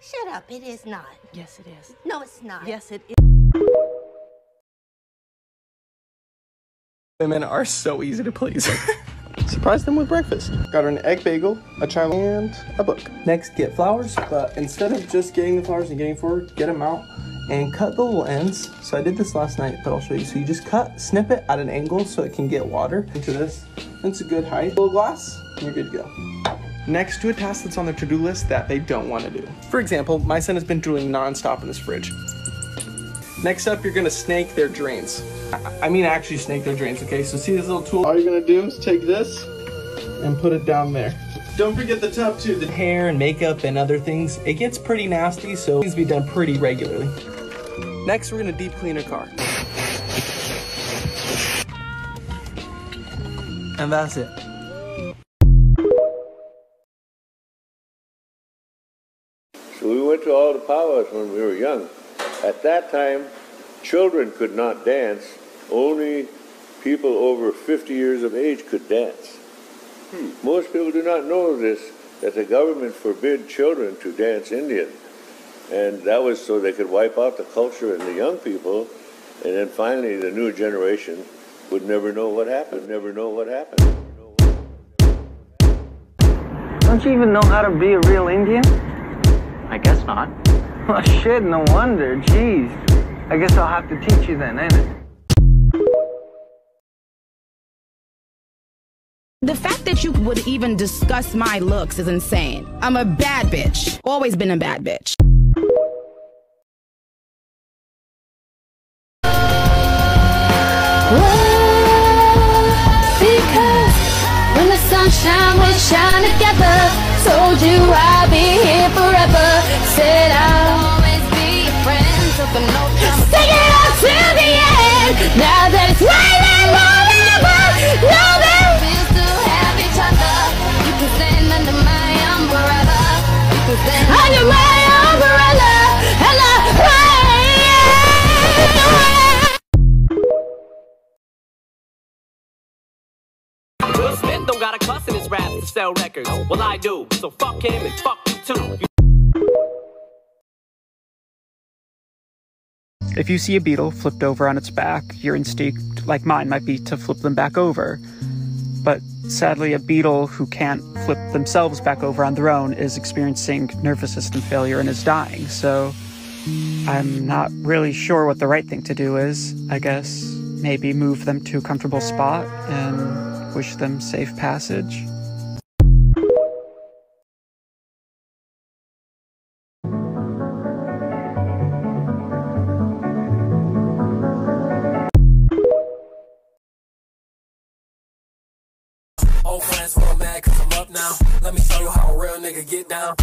Shut up, it is not. Yes, it is. No, it's not. Yes, it is. Women are so easy to please. Surprise them with breakfast. Got her an egg bagel, a chai and a book. Next, get flowers, but instead of just getting the flowers and getting forward, get them out and cut the little ends. So I did this last night, but I'll show you. So you just snip it at an angle so it can get water into this. It's a good height. Little glass, and you're good to go. Next, do a task that's on their to-do list that they don't want to do. For example, my son has been drooling non-stop in this fridge. Next up, you're gonna snake their drains. I mean actually snake their drains, okay? So see this little tool? All you're gonna do is take this and put it down there. Don't forget the tub too. The hair and makeup and other things, it gets pretty nasty, so it needs to be done pretty regularly. Next, we're gonna deep clean her car. And that's it. So we went to all the powwows when we were young. At that time, children could not dance. Only people over 50 years of age could dance. Most people do not know this, that the government forbid children to dance Indian. And that was so they could wipe out the culture and the young people, and then finally the new generation would never know what happened, never know what happened. Don't you even know how to be a real Indian? I guess not. Oh shit, no wonder, jeez. I guess I'll have to teach you then, ain't it? The fact that you would even discuss my looks is insane. I'm a bad bitch. Always been a bad bitch. Because when the sunshine will shine together, told you I'll be here forever. Said I'll always be your friend. Took a note, sing it out till the end. Now that it's raining more than ever, know that we'll still have each other. You can stand under my umbrella. You can stand under my umbrella. And the Will Smith don't got a cuss in his raps to sell records. Well, I do, so fuck him and fuck you too. If you see a beetle flipped over on its back, your instinct, like mine, might be to flip them back over. But sadly, a beetle who can't flip themselves back over on their own is experiencing nervous system failure and is dying. So I'm not really sure what the right thing to do is. I guess maybe move them to a comfortable spot and wish them safe passage. Old friends feel mad cause I'm up now. Let me show you how a real nigga get down.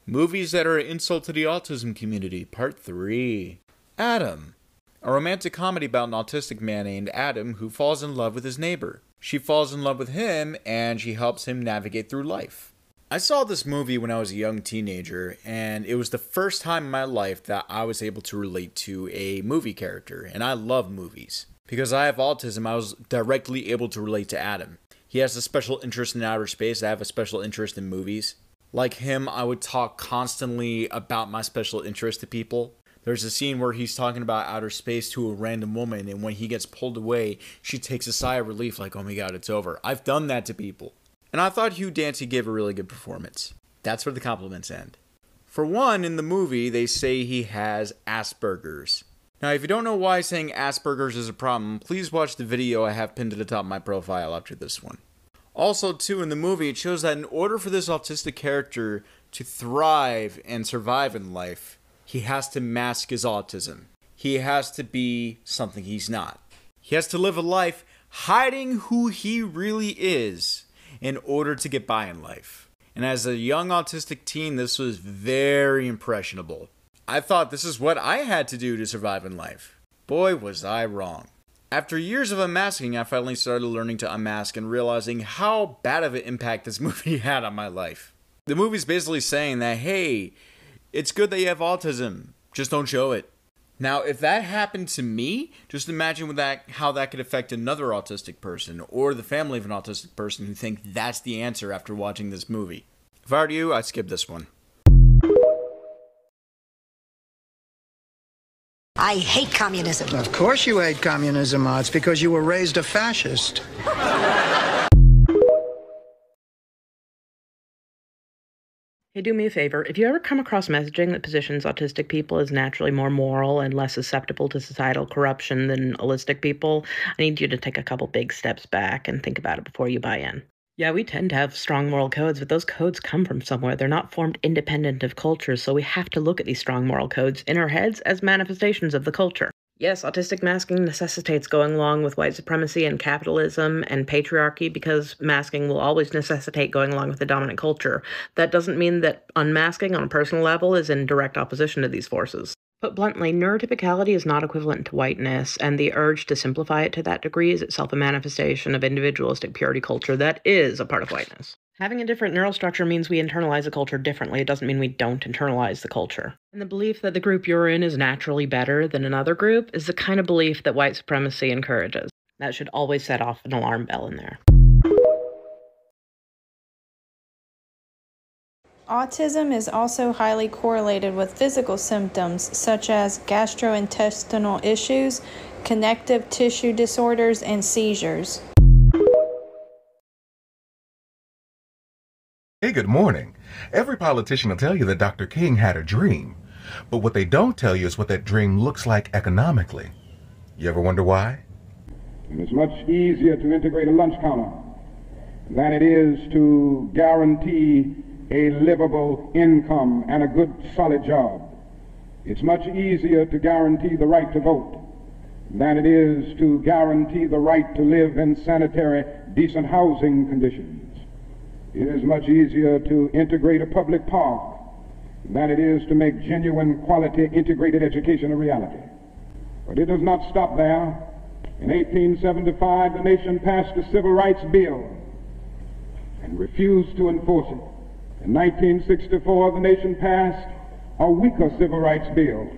Movies that are an insult to the autism community, Part 3. Adam. A romantic comedy about an autistic man named Adam who falls in love with his neighbor. She falls in love with him and she helps him navigate through life. I saw this movie when I was a young teenager, and it was the first time in my life that I was able to relate to a movie character, and I love movies. Because I have autism, I was directly able to relate to Adam. He has a special interest in outer space, I have a special interest in movies. Like him, I would talk constantly about my special interest to people. There's a scene where he's talking about outer space to a random woman, and when he gets pulled away, she takes a sigh of relief like, oh my god, it's over. I've done that to people. And I thought Hugh Dancy gave a really good performance. That's where the compliments end. For one, in the movie, they say he has Asperger's. Now, if you don't know why saying Asperger's is a problem, please watch the video I have pinned to the top of my profile after this one. Also, too, in the movie, it shows that in order for this autistic character to thrive and survive in life, he has to mask his autism. He has to be something he's not. He has to live a life hiding who he really is in order to get by in life. And as a young autistic teen, this was very impressionable. I thought this is what I had to do to survive in life. Boy, was I wrong. After years of unmasking, I finally started learning to unmask and realizing how bad of an impact this movie had on my life. The movie's basically saying that, hey, it's good that you have autism, just don't show it. Now, if that happened to me, just imagine how that could affect another autistic person or the family of an autistic person who think that's the answer after watching this movie. If I were you, I'd skip this one. I hate communism. Of course you hate communism, Ma. It's because you were raised a fascist. Hey, do me a favor. If you ever come across messaging that positions autistic people as naturally more moral and less susceptible to societal corruption than allistic people, I need you to take a couple big steps back and think about it before you buy in. Yeah, we tend to have strong moral codes, but those codes come from somewhere. They're not formed independent of culture, so we have to look at these strong moral codes in our heads as manifestations of the culture. Yes, autistic masking necessitates going along with white supremacy and capitalism and patriarchy because masking will always necessitate going along with the dominant culture. That doesn't mean that unmasking on a personal level is in direct opposition to these forces. Put bluntly, neurotypicality is not equivalent to whiteness, and the urge to simplify it to that degree is itself a manifestation of individualistic purity culture that is a part of whiteness. Having a different neural structure means we internalize a culture differently. It doesn't mean we don't internalize the culture. And the belief that the group you're in is naturally better than another group is the kind of belief that white supremacy encourages. That should always set off an alarm bell in there. Autism is also highly correlated with physical symptoms such as gastrointestinal issues, connective tissue disorders, and seizures. Hey, good morning. Every politician will tell you that Dr. King had a dream, but what they don't tell you is what that dream looks like economically. You ever wonder why? And it's much easier to integrate a lunch counter than it is to guarantee a livable income and a good, solid job. It's much easier to guarantee the right to vote than it is to guarantee the right to live in sanitary, decent housing conditions. It is much easier to integrate a public park than it is to make genuine, quality, integrated education a reality. But it does not stop there. In 1875, the nation passed a civil rights bill and refused to enforce it. In 1964, the nation passed a weaker civil rights bill.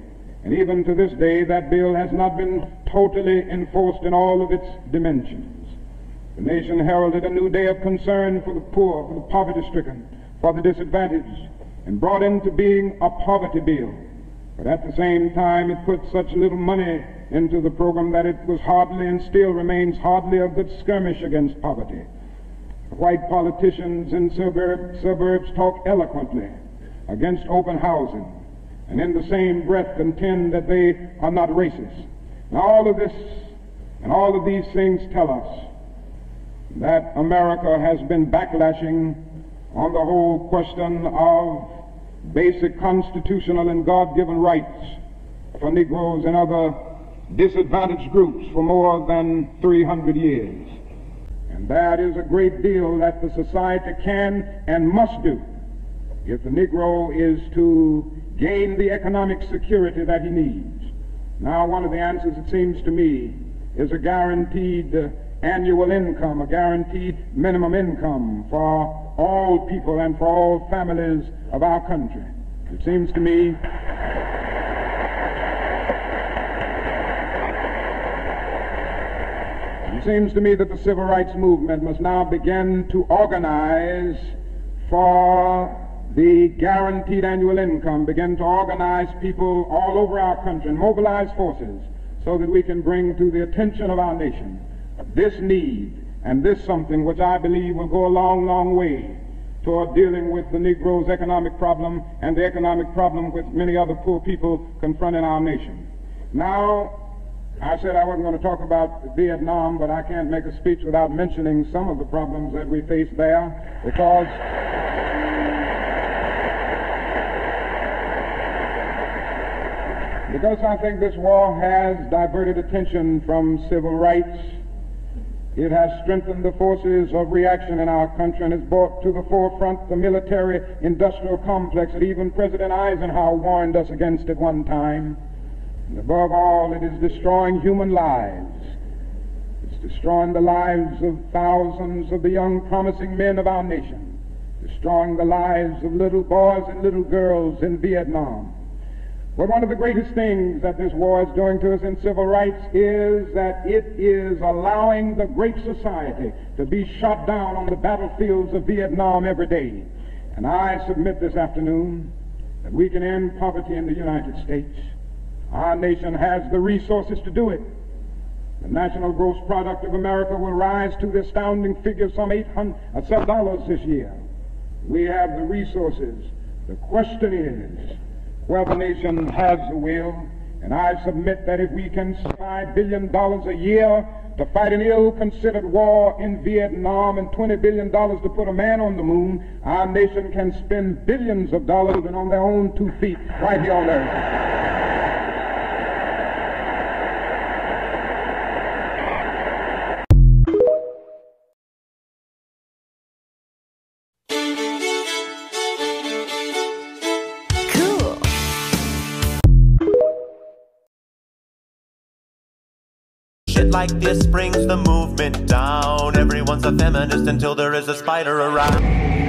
And even to this day, that bill has not been totally enforced in all of its dimensions. The nation heralded a new day of concern for the poor, for the poverty-stricken, for the disadvantaged, and brought into being a poverty bill. But at the same time, it put such little money into the program that it was hardly and still remains hardly a good skirmish against poverty. White politicians in suburbs talk eloquently against open housing, and in the same breath contend that they are not racist. Now all of this and all of these things tell us that America has been backlashing on the whole question of basic constitutional and God-given rights for Negroes and other disadvantaged groups for more than 300 years. And that is a great deal that the society can and must do if the Negro is to gain the economic security that he needs. Now, one of the answers, it seems to me, is a guaranteed annual income, a guaranteed minimum income for all people and for all families of our country. It seems to me that the civil rights movement must now begin to organize for the guaranteed annual income, begin to organize people all over our country and mobilize forces so that we can bring to the attention of our nation this need and this something which I believe will go a long, long way toward dealing with the Negro's economic problem and the economic problem with many other poor people confronting our nation. Now, I said I wasn't going to talk about Vietnam, but I can't make a speech without mentioning some of the problems that we face there, because I think this war has diverted attention from civil rights. It has strengthened the forces of reaction in our country and has brought to the forefront the military-industrial complex that even President Eisenhower warned us against at one time. And above all, it is destroying human lives. It's destroying the lives of thousands of the young, promising men of our nation, destroying the lives of little boys and little girls in Vietnam, But one of the greatest things that this war is doing to us in civil rights is that it is allowing the great society to be shot down on the battlefields of Vietnam every day. And I submit this afternoon that we can end poverty in the United States. Our nation has the resources to do it. The national gross product of America will rise to the astounding figure of some $7 this year. We have the resources. The question is whether the nation has the will, and I submit that if we can spend $5 billion a year to fight an ill-considered war in Vietnam and $20 billion to put a man on the moon, our nation can spend billions of dollars even on their own 2 feet right here on earth. Shit like this brings the movement down. Everyone's a feminist until there is a spider around.